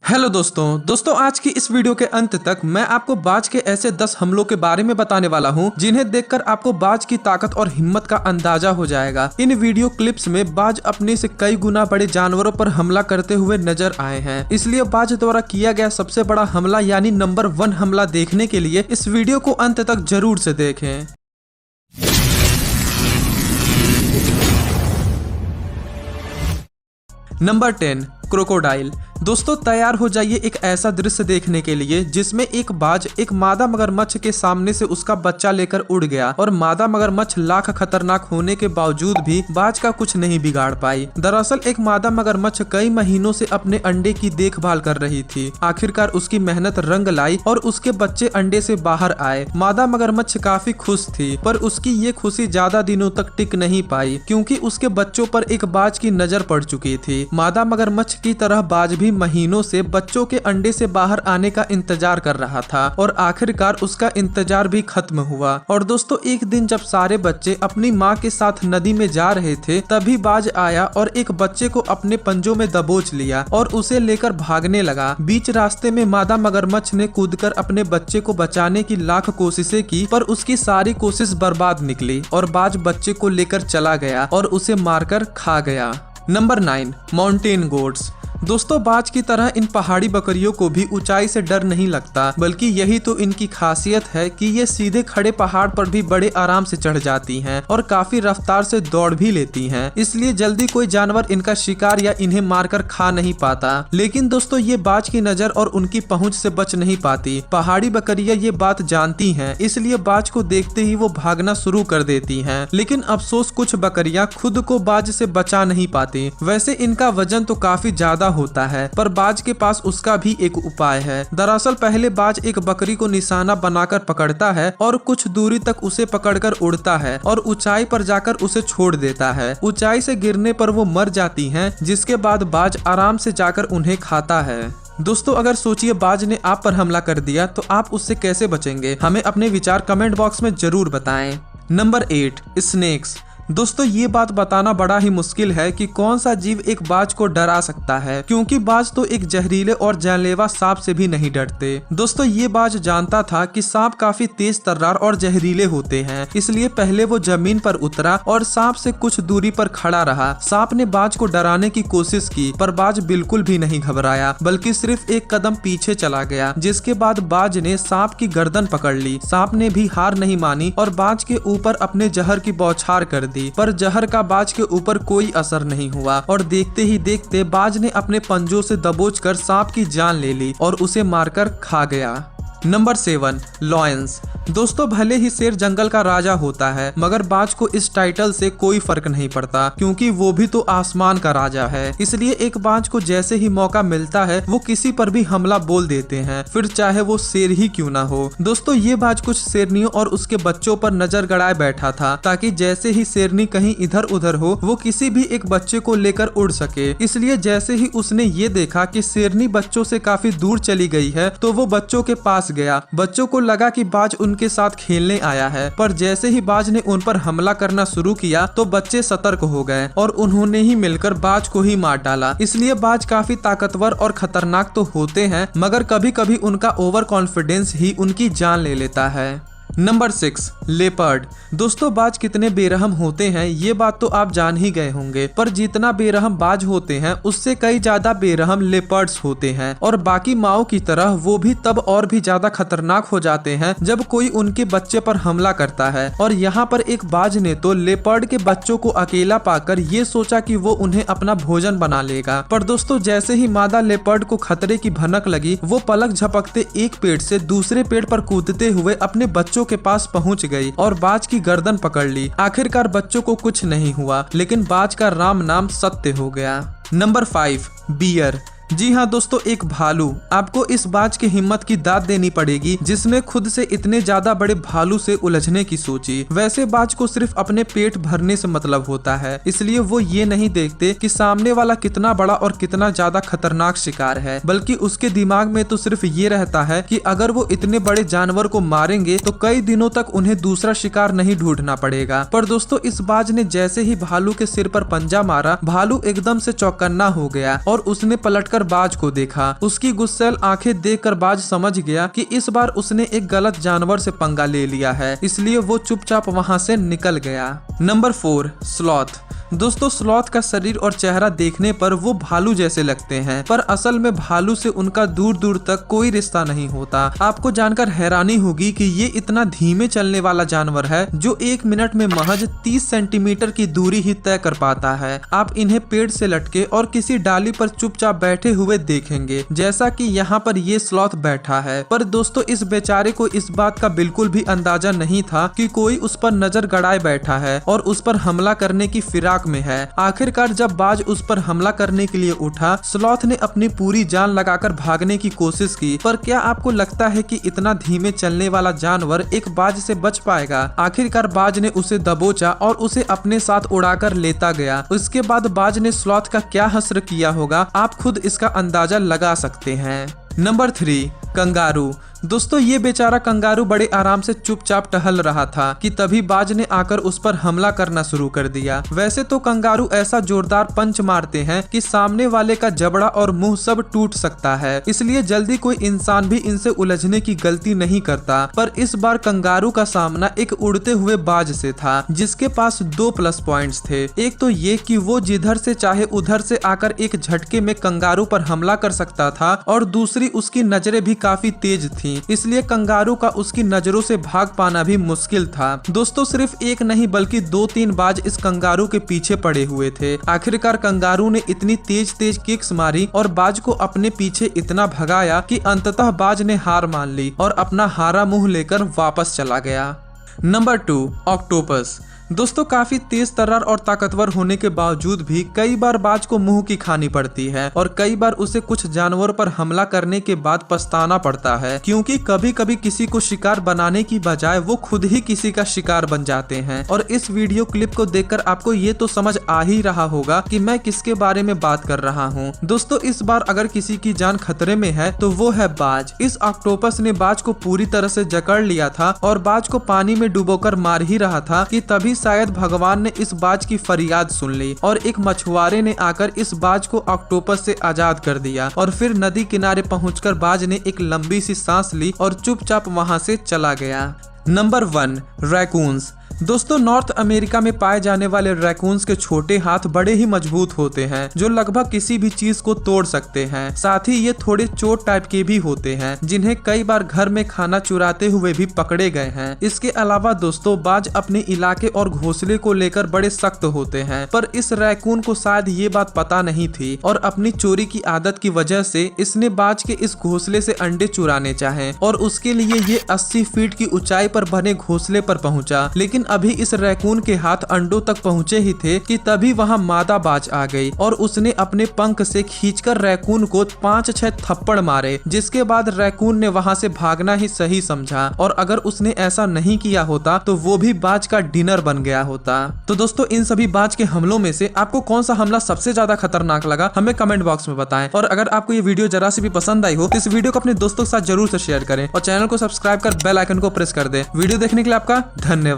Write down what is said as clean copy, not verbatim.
Hello दोस्तों आज की इस वीडियो के अंत तक मैं आपको बाज के ऐसे 10 हमलों के बारे में बताने वाला हूं जिन्हें देखकर आपको बाज की ताकत और हिम्मत का अंदाजा हो जाएगा। इन वीडियो क्लिप्स में बाज अपने से कई गुना बड़े जानवरों पर हमला करते हुए नजर आए हैं, इसलिए बाज द्वारा किया गया सबसे बड़ा हमला यानी नंबर 1 हमला देखने के लिए इस वीडियो को अंत तक जरूर से देखें। Number 10 crocodile. दोस्तों तैयार हो जाइए एक ऐसा दृश्य देखने के लिए जिसमें एक बाज एक मादा मगरमच्छ के सामने से उसका बच्चा लेकर उड़ गया और मादा मगरमच्छ लाख खतरनाक होने के बावजूद भी बाज का कुछ नहीं बिगाड़ पाई। दरअसल एक मादा मगरमच्छ कई महीनों से अपने अंडे की देखभाल कर रही थी। आखिरकार उसकी मेहनत रंग लाई और उसके बच्चे अंडे से बाहर आए। मादा मगरमच्छ काफी खुश थी, पर उसकी ये खुशी ज्यादा दिनों तक टिक नहीं पाई क्योंकि उसके बच्चों पर एक बाज की नजर पड़ चुकी थी। मादा मगरमच्छ की तरह बाज भी महीनों से बच्चों के अंडे से बाहर आने का इंतजार कर रहा था और आखिरकार उसका इंतजार भी खत्म हुआ। और दोस्तों एक दिन जब सारे बच्चे अपनी माँ के साथ नदी में जा रहे थे तभी बाज आया और एक बच्चे को अपने पंजों में दबोच लिया और उसे लेकर भागने लगा। बीच रास्ते में मादा मगरमच्छ ने कूदकर अपने बच्चे को बचाने की लाख कोशिशें की, पर उसकी सारी कोशिश बर्बाद निकली और बाज बच्चे को लेकर चला गया और उसे मारकर खा गया। Number 9 mountain goats. दोस्तों बाज की तरह इन पहाड़ी बकरियों को भी ऊंचाई से डर नहीं लगता, बल्कि यही तो इनकी खासियत है कि ये सीधे खड़े पहाड़ पर भी बड़े आराम से चढ़ जाती हैं और काफी रफ्तार से दौड़ भी लेती हैं, इसलिए जल्दी कोई जानवर इनका शिकार या इन्हें मारकर खा नहीं पाता। लेकिन दोस्तों ये बाज की नजर और उनकी पहुंच से बच नहीं पाती। पहाड़ी बकरियां ये बात जानती हैं, इसलिए बाज को देखते ही वो भागना शुरू कर देती हैं। लेकिन अफसोस कुछ बकरियां खुद को बाज से बचा नहीं पाती। वैसे इनका वजन तो काफी ज्यादा होता है, पर बाज के पास उसका भी एक उपाय है। दरअसल पहले बाज एक बकरी को निशाना बनाकर पकड़ता है और कुछ दूरी तक उसे पकड़कर उड़ता है और ऊंचाई पर जाकर उसे छोड़ देता है। ऊंचाई से गिरने पर वो मर जाती हैं, जिसके बाद बाज आराम से जाकर उन्हें खाता है। दोस्तों अगर सोचिए बाज ने आप पर हमला कर दिया तो आप उससे कैसे बचेंगे? हमें अपने विचार कमेंट बॉक्स में जरूर बताएं। Number 8 snacks. दोस्तों ये बात बताना बड़ा ही मुश्किल है कि कौन सा जीव एक बाज को डरा सकता है, क्योंकि बाज तो एक जहरीले और जानलेवा सांप से भी नहीं डरते। दोस्तों ये बाज जानता था कि सांप काफी तेज तर्रार और जहरीले होते हैं, इसलिए पहले वो जमीन पर उतरा और सांप से कुछ दूरी पर खड़ा रहा। सांप ने बाज को डराने की कोशिश की, पर बाज बिल्कुल भी नहीं घबराया, बल्कि सिर्फ एक कदम पीछे चला गया। जिसके बाद बाज ने सांप की गर्दन पकड़ ली। सांप ने भी हार नहीं मानी और बाज के ऊपर अपने जहर की बौछार कर दी, पर जहर का बाज के ऊपर कोई असर नहीं हुआ और देखते ही देखते बाज ने अपने पंजों से दबोचकर सांप की जान ले ली और उसे मारकर खा गया। Number 7 lions. दोस्तों भले ही शेर जंगल का राजा होता है, मगर बाज को इस टाइटल से कोई फर्क नहीं पड़ता, क्योंकि वो भी तो आसमान का राजा है। इसलिए एक बाज को जैसे ही मौका मिलता है वो किसी पर भी हमला बोल देते हैं, फिर चाहे वो शेर ही क्यों ना हो। दोस्तों ये बाज कुछ शेरनियों और उसके बच्चों पर नजर गड़ाए बैठा था, ताकि जैसे ही शेरनी कहीं इधर उधर हो वो किसी भी एक बच्चे को लेकर उड़ सके। इसलिए जैसे ही उसने ये देखा कि शेरनी बच्चों से काफी दूर चली गई है तो वो बच्चों के पास गया। बच्चों को लगा कि बाज उनके साथ खेलने आया है, पर जैसे ही बाज ने उन पर हमला करना शुरू किया तो बच्चे सतर्क हो गए और उन्होंने ही मिलकर बाज को ही मार डाला। इसलिए बाज काफी ताकतवर और खतरनाक तो होते हैं, मगर कभी कभी उनका ओवर कॉन्फिडेंस ही उनकी जान ले लेता है। Number 6 leopard. दोस्तों बाज कितने बेरहम होते हैं ये बात तो आप जान ही गए होंगे, पर जितना बेरहम बाज होते हैं उससे कई ज्यादा बेरहम लेपर्ड्स होते हैं, और बाकी माओ की तरह वो भी तब और भी ज्यादा खतरनाक हो जाते हैं जब कोई उनके बच्चे पर हमला करता है। और यहाँ पर एक बाज ने तो लेपर्ड के बच्चों को अकेला पाकर ये सोचा कि वो उन्हें अपना भोजन बना लेगा, पर दोस्तों जैसे ही मादा लेपर्ड को खतरे की भनक लगी वो पलक झपकते एक पेड़ से दूसरे पेड़ पर कूदते हुए अपने बच्चों के पास पहुंच गई और बाज की गर्दन पकड़ ली। आखिरकार बच्चों को कुछ नहीं हुआ, लेकिन बाज का राम नाम सत्य हो गया। Number 5 beer. जी हाँ दोस्तों एक भालू। आपको इस बाज की हिम्मत की दाद देनी पड़ेगी जिसने खुद से इतने ज्यादा बड़े भालू से उलझने की सोची। वैसे बाज को सिर्फ अपने पेट भरने से मतलब होता है, इसलिए वो ये नहीं देखते कि सामने वाला कितना बड़ा और कितना ज्यादा खतरनाक शिकार है, बल्कि उसके दिमाग में तो सिर्फ ये रहता है कि अगर वो इतने बड़े जानवर को मारेंगे तो कई दिनों तक उन्हें दूसरा शिकार नहीं ढूंढना पड़ेगा। पर दोस्तों इस बाज ने जैसे ही भालू के सिर पर पंजा मारा, भालू एकदम से चौकन्ना हो गया और उसने पलट पहुंचकर बाज को देखा। उसकी गुस्सैल आंखें देखकर बाज समझ गया कि इस बार उसने एक गलत जानवर से पंगा ले लिया है, इसलिए वो चुपचाप वहां से निकल गया। Number 4, sloth. दोस्तों, स्लॉथ का शरीर और चेहरा देखने पर वो भालू जैसे लगते हैं, पर असल में भालू से उनका दूर दूर तक कोई रिश्ता नहीं होता। आपको जानकर हैरानी होगी कि ये इतना धीमे चलने वाला जानवर है जो 1 मिनट में महज 30 सेंटीमीटर की दूरी ही तय कर पाता है। आप इन्हें पेड़ से लटके और किसी डाली पर चुपचाप बैठे हुए देखेंगे, जैसा कि यहाँ पर ये स्लॉथ बैठा है। पर दोस्तों, इस बेचारे को इस बात का बिल्कुल भी अंदाजा नहीं था कि कोई उस पर नजर गड़ाए बैठा है और उस पर हमला करने की फिराक में है। आखिरकार जब बाज उस पर हमला करने के लिए उठा, स्लॉथ ने अपनी पूरी जान लगाकर भागने की कोशिश की। पर क्या आपको लगता है कि इतना धीमे चलने वाला जानवर एक बाज से बच पाएगा? आखिरकार बाज ने उसे दबोचा और उसे अपने साथ उड़ाकर लेता गया। उसके बाद बाज ने स्लॉथ का क्या हश्र किया होगा, आप खुद इसका अंदाजा लगा सकते हैं। Number 3, kangaroo. दोस्तों, ये बेचारा कंगारू बड़े आराम से चुपचाप टहल रहा था कि तभी बाज ने आकर उस पर हमला करना शुरू कर दिया। वैसे तो कंगारू ऐसा जोरदार पंच मारते हैं कि सामने वाले का जबड़ा और मुंह सब टूट सकता है, इसलिए जल्दी कोई इंसान भी इनसे उलझने की गलती नहीं करता। पर इस बार कंगारू का सामना एक उड़ते हुए बाज से था, जिसके पास 2 प्लस पॉइंट्स थे। एक तो ये कि वो जिधर से चाहे उधर से आकर एक झटके में कंगारू पर हमला कर सकता था, और दूसरी उसकी नजरें भी काफी तेज थी, इसलिए कंगारू का उसकी नजरों से भाग पाना भी मुश्किल था। दोस्तों, सिर्फ एक नहीं बल्कि 2-3 बाज इस कंगारू के पीछे पड़े हुए थे। आखिरकार कंगारू ने इतनी तेज तेज किक्स मारी और बाज को अपने पीछे इतना भगाया कि अंततः बाज ने हार मान ली और अपना हारा मुंह लेकर वापस चला गया। Number 2, octopus. दोस्तों, काफी तेज तर्रार और ताकतवर होने के बावजूद भी कई बार बाज को मुंह की खानी पड़ती है और कई बार उसे कुछ जानवरों पर हमला करने के बाद पछताना पड़ता है, क्योंकि कभी कभी किसी को शिकार बनाने की बजाय वो खुद ही किसी का शिकार बन जाते हैं। और इस वीडियो क्लिप को देखकर आपको ये तो समझ आ ही रहा होगा कि मैं किसके बारे में बात कर रहा हूँ। दोस्तों, इस बार अगर किसी की जान खतरे में है तो वो है बाज। इस ऑक्टोपस ने बाज को पूरी तरह से जकड़ लिया था और बाज को पानी में डुबोकर मार ही रहा था कि तभी शायद भगवान ने इस बाज की फरियाद सुन ली और एक मछुआरे ने आकर इस बाज को ऑक्टोपस से आजाद कर दिया। और फिर नदी किनारे पहुंचकर बाज ने एक लंबी सी सांस ली और चुपचाप वहां से चला गया। नंबर 1, रैकून्स। दोस्तों, नॉर्थ अमेरिका में पाए जाने वाले रैकून्स के छोटे हाथ बड़े ही मजबूत होते हैं, जो लगभग किसी भी चीज को तोड़ सकते हैं। साथ ही ये थोड़े चोट टाइप के भी होते हैं, जिन्हें कई बार घर में खाना चुराते हुए भी पकड़े गए हैं। इसके अलावा दोस्तों, बाज अपने इलाके और घोंसले को लेकर बड़े सख्त होते हैं, पर इस रैकून को शायद ये बात पता नहीं थी और अपनी चोरी की आदत की वजह से इसने बाज के इस घोंसले से अंडे चुराने चाहे और उसके लिए ये 80 फीट की ऊंचाई पर बने घोंसले पर पहुंचा। लेकिन अभी इस रैकून के हाथ अंडों तक पहुंचे ही थे कि तभी वहां मादा बाज आ गई और उसने अपने पंख से खींचकर रैकून को 5-6 थप्पड़ मारे, जिसके बाद रैकून ने वहां से भागना ही सही समझा और अगर उसने ऐसा नहीं किया होता तो वो भी बाज का डिनर बन गया होता। तो दोस्तों, इन सभी बाज के हमलों में से आपको कौन सा हमला सबसे ज्यादा खतरनाक लगा, हमें कमेंट बॉक्स में बताएं। और अगर आपको ये वीडियो जरा सी भी पसंद आई हो तो इस वीडियो को अपने दोस्तों के साथ जरूर से शेयर करें और चैनल को सब्सक्राइब कर बेल आइकन को प्रेस कर दें। वीडियो देखने के लिए आपका धन्यवाद।